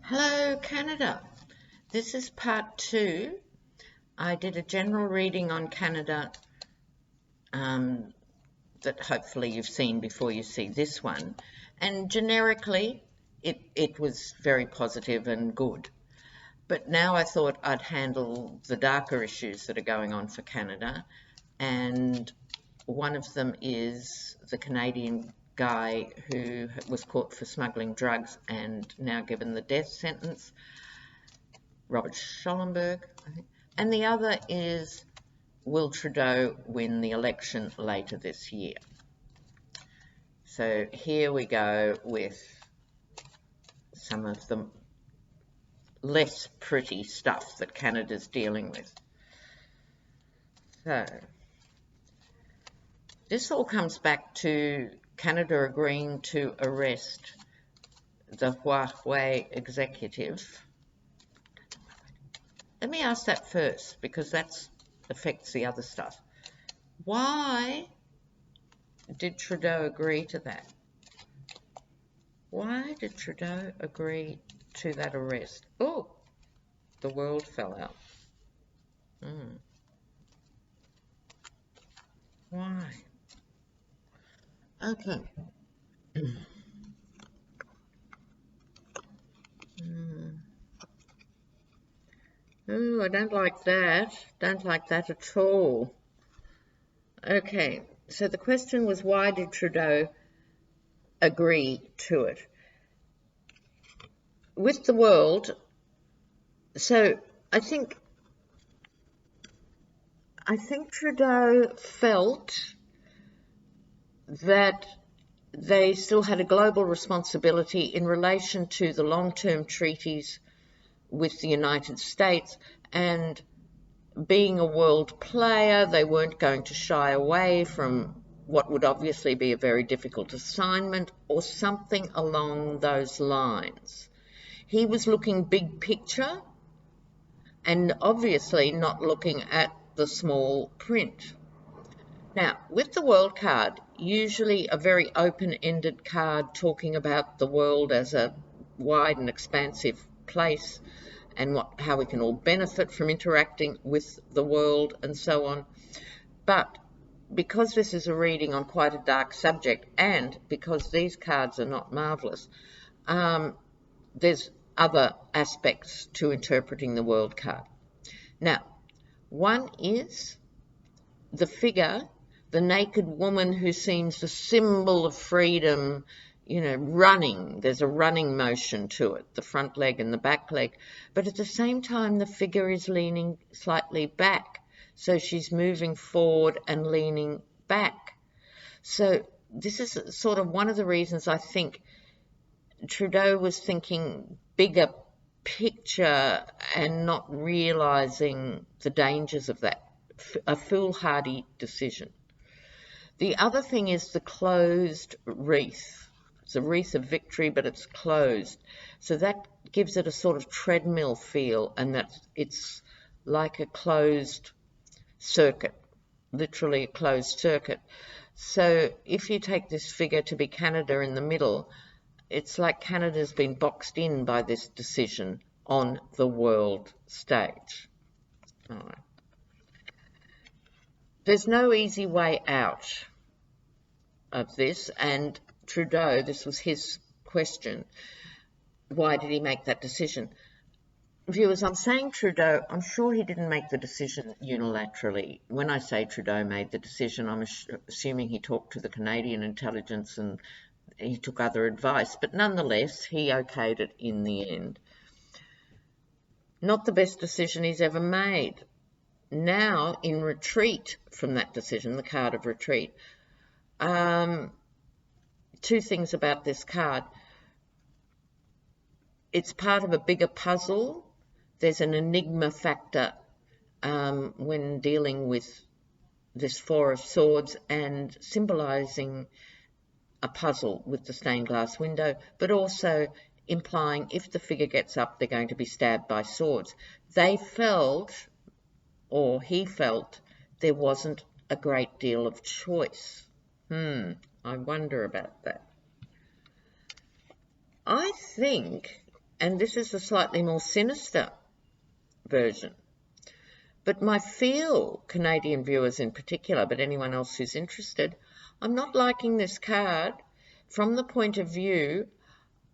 Hello, Canada. This is part 2. I did a general reading on Canada that hopefully you've seen before you see this one. And generically, it was very positive and good. But now I thought I'd handle the darker issues that are going on for Canada. And one of them is the Canadian guy who was caught for smuggling drugs and now given the death sentence, Robert Schellenberg, I think. And the other is, will Trudeau win the election later this year? So here we go with some of the less pretty stuff that Canada's dealing with. So this all comes back to Canada agreeing to arrest the Huawei executive. Let me ask that first, because that affects the other stuff. Why did Trudeau agree to that? Why did Trudeau agree to that arrest? Oh, the world fell out. Why? Okay. Oh, I don't like that. Don't like that at all. Okay, so the question was, why did Trudeau agree to it? With the world, so I think Trudeau felt that they still had a global responsibility in relation to the long-term treaties with the United States, and being a world player, they weren't going to shy away from what would obviously be a very difficult assignment or something along those lines. He was looking big picture and obviously not looking at the small print. Now, with the world card, usually a very open-ended card talking about the world as a wide and expansive place and how we can all benefit from interacting with the world and so on. But because this is a reading on quite a dark subject, and because these cards are not marvellous, there's other aspects to interpreting the world card. Now, one is the figure, the naked woman who seems the symbol of freedom, running. There's a running motion to it, the front leg and the back leg. But at the same time, the figure is leaning slightly back. So she's moving forward and leaning back. So this is sort of one of the reasons I think Trudeau was thinking bigger picture and not realising the dangers of that. A foolhardy decision. The other thing is the closed wreath. It's a wreath of victory, but it's closed. So that gives it a sort of treadmill feel, and that it's like a closed circuit, literally a closed circuit. So if you take this figure to be Canada in the middle, it's like Canada's been boxed in by this decision on the world stage. All right. There's no easy way out of this, and Trudeau, this was his question, why did he make that decision? Viewers, I'm saying Trudeau, I'm sure he didn't make the decision unilaterally. When I say Trudeau made the decision, I'm assuming he talked to the Canadian intelligence and he took other advice, but nonetheless, he okayed it in the end. Not the best decision he's ever made. Now, in retreat from that decision, the card of retreat, two things about this card. It's part of a bigger puzzle. There's an enigma factor when dealing with this Four of Swords and symbolising a puzzle with the stained glass window, but also implying if the figure gets up, they're going to be stabbed by swords. They felt, or he felt, there wasn't a great deal of choice. I wonder about that. I think And this is a slightly more sinister version. But my feel, Canadian viewers in particular, but anyone else who's interested, I'm not liking this card. From the point of view,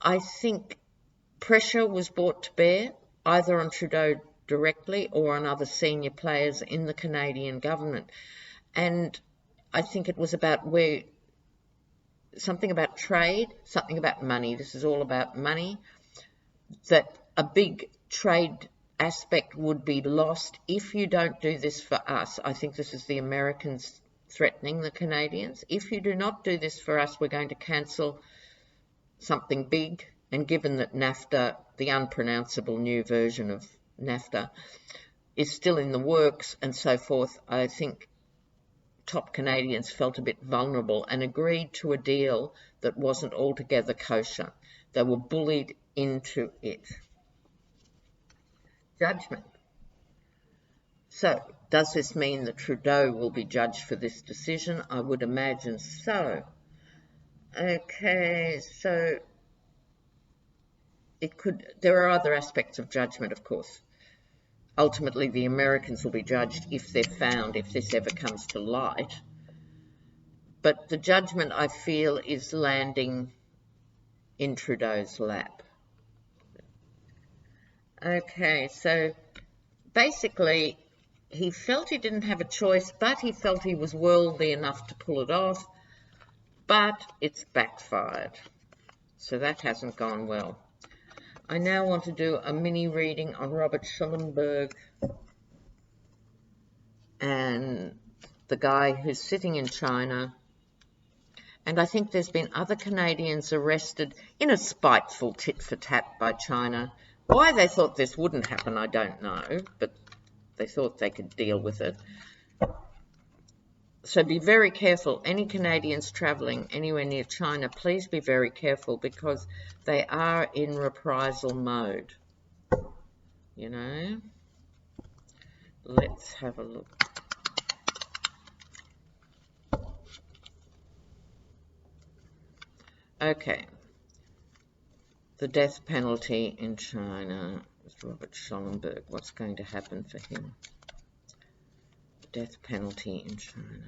I think pressure was brought to bear either on Trudeau directly or on other senior players in the Canadian government. And I think it was about something about trade, something about money. This is all about money, that a big trade aspect would be lost if you don't do this for us. I think this is the Americans threatening the Canadians. If you do not do this for us, we're going to cancel something big. And given that NAFTA, the unpronounceable new version of NAFTA, is still in the works and so forth, I think top Canadians felt a bit vulnerable and agreed to a deal that wasn't altogether kosher. They were bullied into it. Judgment. So, does this mean that Trudeau will be judged for this decision? I would imagine so. Okay, so there are other aspects of judgment, of course. Ultimately, the Americans will be judged if they're found, if this ever comes to light. But the judgment, I feel, is landing in Trudeau's lap. Okay, so basically, he felt he didn't have a choice, but he felt he was worldly enough to pull it off, but it's backfired. So that hasn't gone well. I now want to do a mini reading on Robert Schellenberg and the guy who's sitting in China. And I think there's been other Canadians arrested in a spiteful tit-for-tat by China. Why they thought this wouldn't happen, I don't know, but they thought they could deal with it. So be very careful. Any Canadians travelling anywhere near China, please be very careful, because they are in reprisal mode. You know? Let's have a look. Okay. The death penalty in China. Robert Schellenberg. What's going to happen for him? Death penalty in China.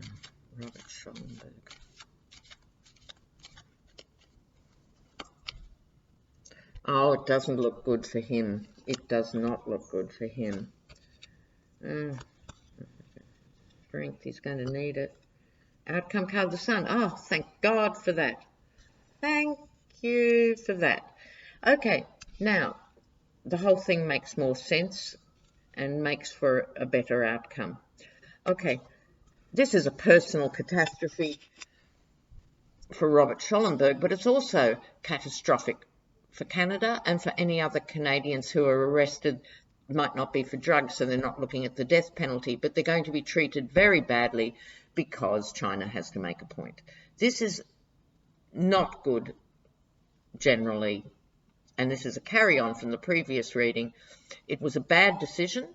Robert Schellenberg. Oh, it doesn't look good for him. It does not look good for him. Strength, he's going to need it. Outcome card, the sun. Oh, thank God for that. Thank you for that. Okay, now, the whole thing makes more sense and makes for a better outcome. Okay, this is a personal catastrophe for Robert Schellenberg, but it's also catastrophic for Canada and for any other Canadians who are arrested. Might not be for drugs, so they're not looking at the death penalty, but they're going to be treated very badly because China has to make a point. This is not good generally, and this is a carry-on from the previous reading. It was a bad decision,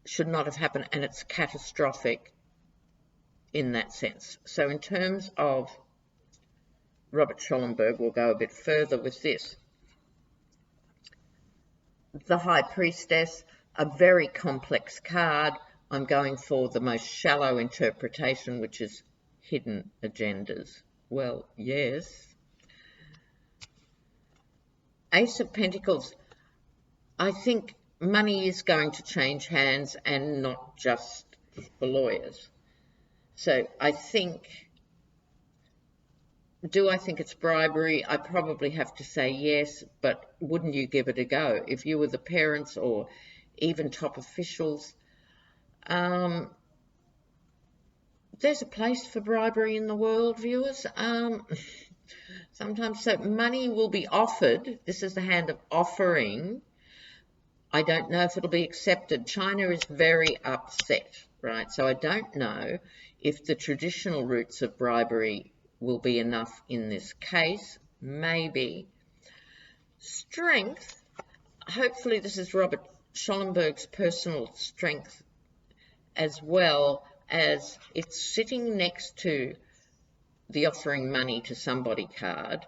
should not have happened, and it's catastrophic in that sense. So in terms of Robert Schellenberg, we'll go a bit further with this. The High Priestess, a very complex card. I'm going for the most shallow interpretation, which is hidden agendas. Well, yes. Ace of Pentacles, I think money is going to change hands, and not just for lawyers. So I think, do I think it's bribery? I probably have to say yes, but wouldn't you give it a go? If you were the parents or even top officials, there's a place for bribery in the world, viewers. Sometimes, so money will be offered. This is the hand of offering. I don't know if it'll be accepted. China is very upset, right? So I don't know if the traditional routes of bribery will be enough in this case. Maybe. Strength. Hopefully this is Robert Schellenberg's personal strength, as well as it's sitting next to the offering money to somebody card.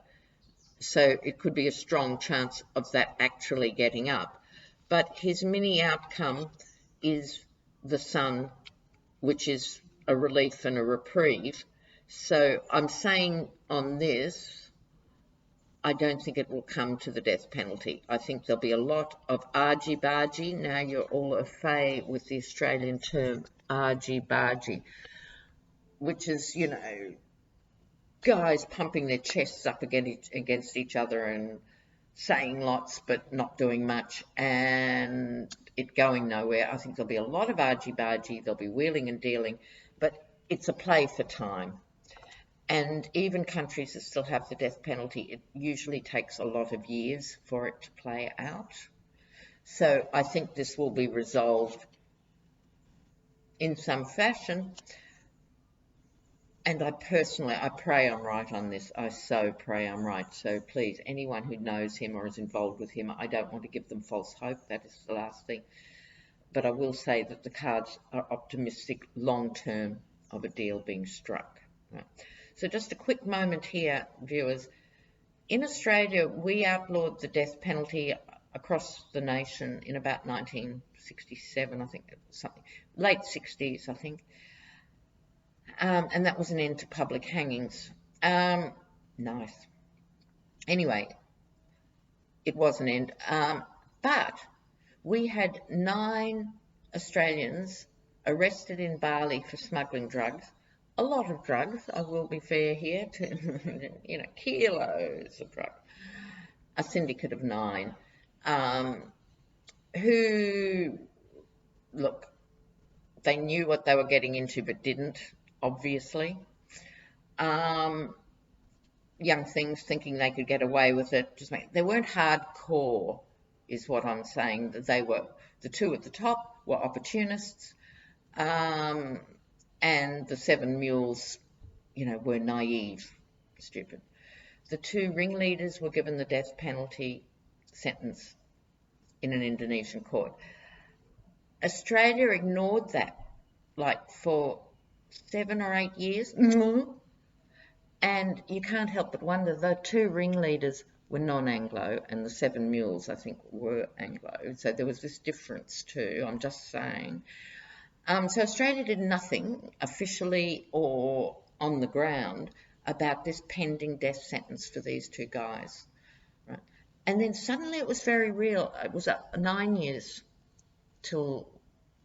So it could be a strong chance of that actually getting up. But his mini outcome is the sun, which is a relief and a reprieve. So I'm saying on this, I don't think it will come to the death penalty. I think there'll be a lot of argy-bargy. Now you're all au fait with the Australian term argy-bargy, which is, you know, guys pumping their chests up against each other and saying lots but not doing much and it going nowhere. I think there'll be a lot of argy-bargy, there'll be wheeling and dealing, but it's a play for time. And even countries that still have the death penalty, it usually takes a lot of years for it to play out. So I think this will be resolved in some fashion. And I pray I'm right on this. I so pray I'm right. So please, anyone who knows him or is involved with him, I don't want to give them false hope. That is the last thing. But I will say that the cards are optimistic long-term of a deal being struck. Right. So just a quick moment here, viewers. In Australia, we outlawed the death penalty across the nation in about 1967, I think, something, late 60s, I think. And that was an end to public hangings. Nice. Anyway, it was an end. But we had 9 Australians arrested in Bali for smuggling drugs. A lot of drugs, I will be fair here, to, you know, kilos of drugs. A syndicate of 9 who, look, they knew what they were getting into but didn't, obviously. Young things thinking they could get away with it. They weren't hardcore, is what I'm saying. They were, the 2 at the top were opportunists, and the 7 mules, you know, were naive, stupid. The 2 ringleaders were given the death penalty sentence in an Indonesian court. Australia ignored that, like, for 7 or 8 years. And you can't help but wonder, the 2 ringleaders were non-Anglo and the 7 mules, I think, were Anglo. So there was this difference too, I'm just saying. So Australia did nothing officially or on the ground about this pending death sentence for these 2 guys. Right? And then suddenly it was very real. It was 9 years till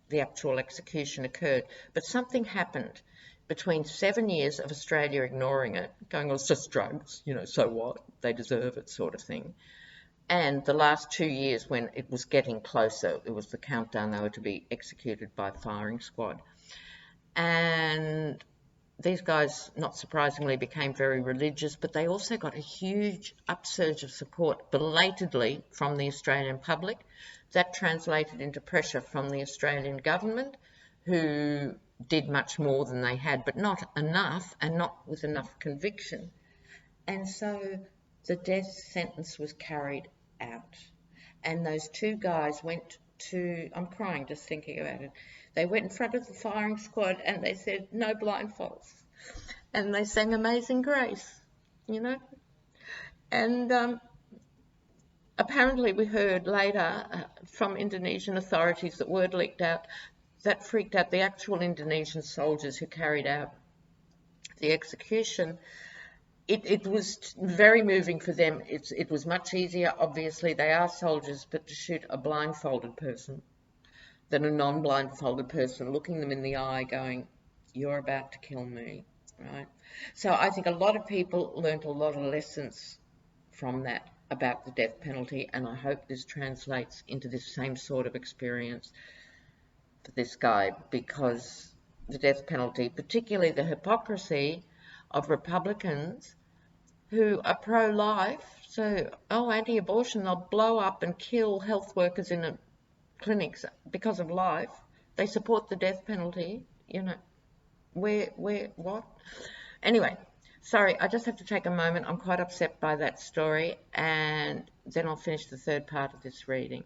the actual execution occurred. But something happened between 7 years of Australia ignoring it, going, oh, it's just drugs, you know, so what? They deserve it, sort of thing. And the last 2 years when it was getting closer, it was the countdown, they were to be executed by firing squad. And these guys, not surprisingly, became very religious, but they also got a huge upsurge of support belatedly from the Australian public. That translated into pressure from the Australian government, who did much more than they had, but not enough, and not with enough conviction. And so the death sentence was carried out. And those 2 guys went to, I'm crying just thinking about it, they went in front of the firing squad and they said, no blindfolds. And they sang Amazing Grace, you know. And apparently we heard later from Indonesian authorities that word leaked out that freaked out the actual Indonesian soldiers who carried out the execution. It was very moving for them. It was much easier, obviously, they are soldiers, but to shoot a blindfolded person than a non-blindfolded person, looking them in the eye going, you're about to kill me, right? So I think a lot of people learnt a lot of lessons from that about the death penalty, and I hope this translates into this same sort of experience for this guy, because the death penalty, particularly the hypocrisy of Republicans who are pro-life, so, oh, anti-abortion, they'll blow up and kill health workers in clinics because of life. They support the death penalty, you know. Where, what? Anyway, sorry, I just have to take a moment. I'm quite upset by that story, and then I'll finish the 3rd part of this reading.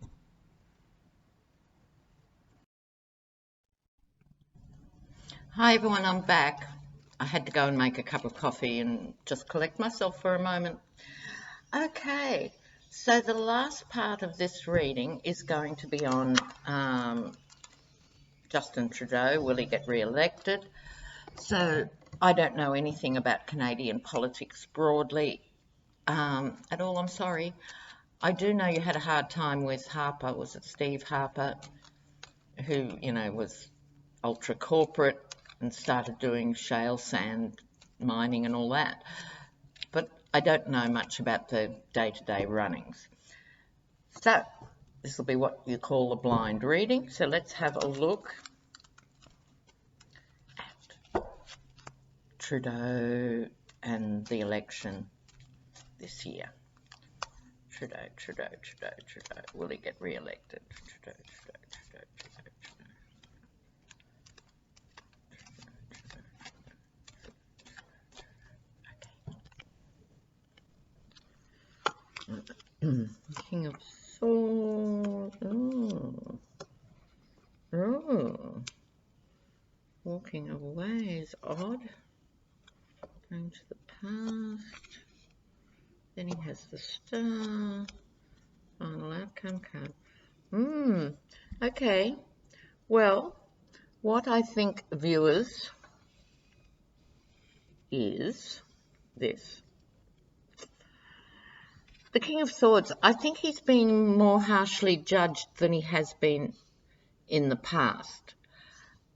Hi everyone, I'm back. I had to go and make a cup of coffee and just collect myself for a moment. Okay, so the last part of this reading is going to be on Justin Trudeau. Will he get re-elected? So I don't know anything about Canadian politics broadly at all, I'm sorry. I do know you had a hard time with Harper. Was it Steve Harper, who, was ultra corporate and started doing shale sand mining and all that? But I don't know much about the day-to-day runnings. So this will be what you call a blind reading. So let's have a look at Trudeau and the election this year. Trudeau. Will he get re-elected? Trudeau. King of Swords. Oh. Walking away is odd. Going to the past. Then he has the star. Final outcome card. Okay. Well, what I think, viewers, is this. The King of Swords, I think he's been more harshly judged than he has been in the past.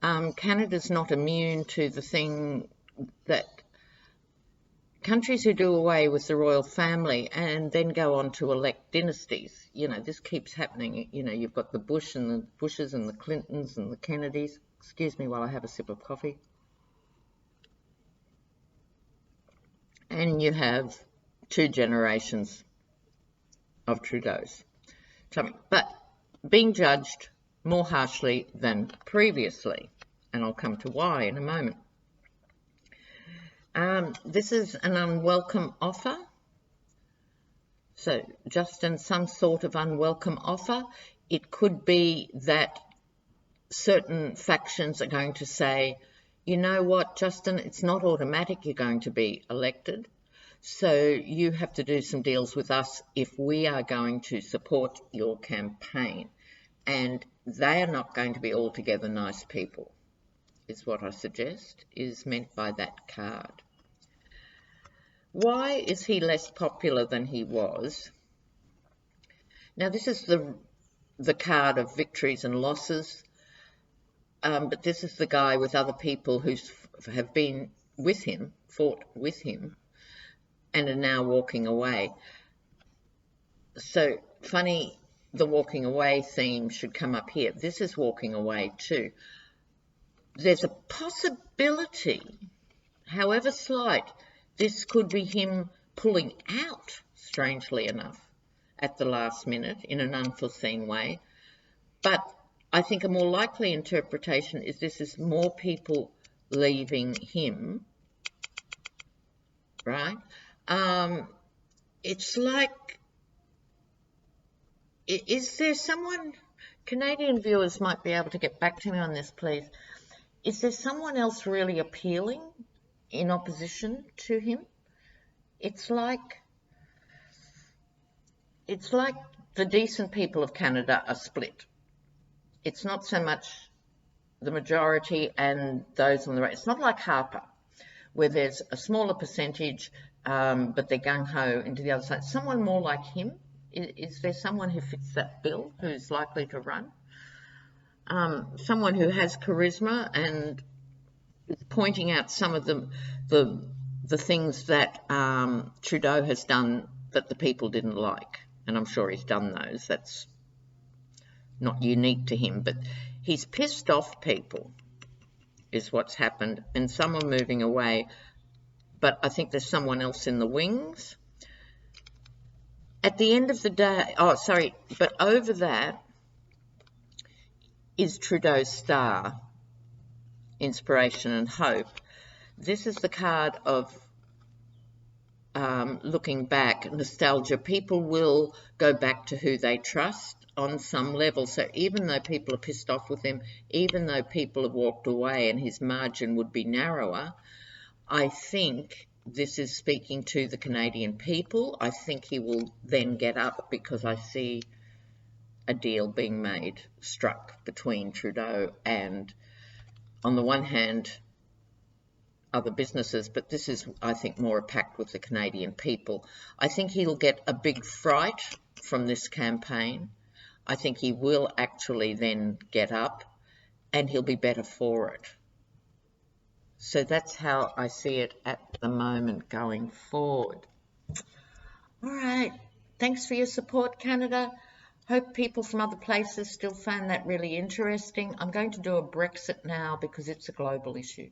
Canada's not immune to the thing that countries who do away with the royal family and then go on to elect dynasties. This keeps happening. You've got the Bushes and the Clintons and the Kennedys. Excuse me while I have a sip of coffee. And you have 2 generations of Trudeau's. But being judged more harshly than previously, and I'll come to why in a moment. This is an unwelcome offer. So Justin, some sort of unwelcome offer. It could be that certain factions are going to say, you know what, Justin, it's not automatic you're going to be elected. So you have to do some deals with us if we are going to support your campaign. And they are not going to be altogether nice people, is what I suggest is meant by that card. Why is he less popular than he was? Now, this is the card of victories and losses, but this is the guy with other people who have been with him, fought with him, and are now walking away. So, funny, the walking away theme should come up here. This is walking away too. There's a possibility, however slight, this could be him pulling out, strangely enough, at the last minute in an unforeseen way. But I think a more likely interpretation is this is more people leaving him, right? It's like, is there someone, Canadian viewers might be able to get back to me on this, please. Is there someone else really appealing in opposition to him? It's like the decent people of Canada are split. It's not so much the majority and those on the right. It's not like Harper, where there's a smaller percentage, but they're gung-ho into the other side. Someone more like him? Is there someone who fits that bill who's likely to run? Someone who has charisma and is pointing out some of the things that Trudeau has done that the people didn't like. And I'm sure he's done those. That's not unique to him, but he's pissed off people is what's happened, and some are moving away, but I think there's someone else in the wings. At the end of the day, but over that is Trudeau's star, inspiration and hope. This is the card of looking back, nostalgia. People will go back to who they trust on some level. So even though people are pissed off with him, even though people have walked away and his margin would be narrower, I think this is speaking to the Canadian people. I think he will then get up because I see a deal being struck between Trudeau and, on the one hand, other businesses, but this is, I think, more a pact with the Canadian people. I think he'll get a big fright from this campaign. I think he will actually then get up and he'll be better for it. So that's how I see it at the moment going forward. All right. Thanks for your support, Canada. Hope people from other places still found that really interesting. I'm going to do a Brexit now because it's a global issue.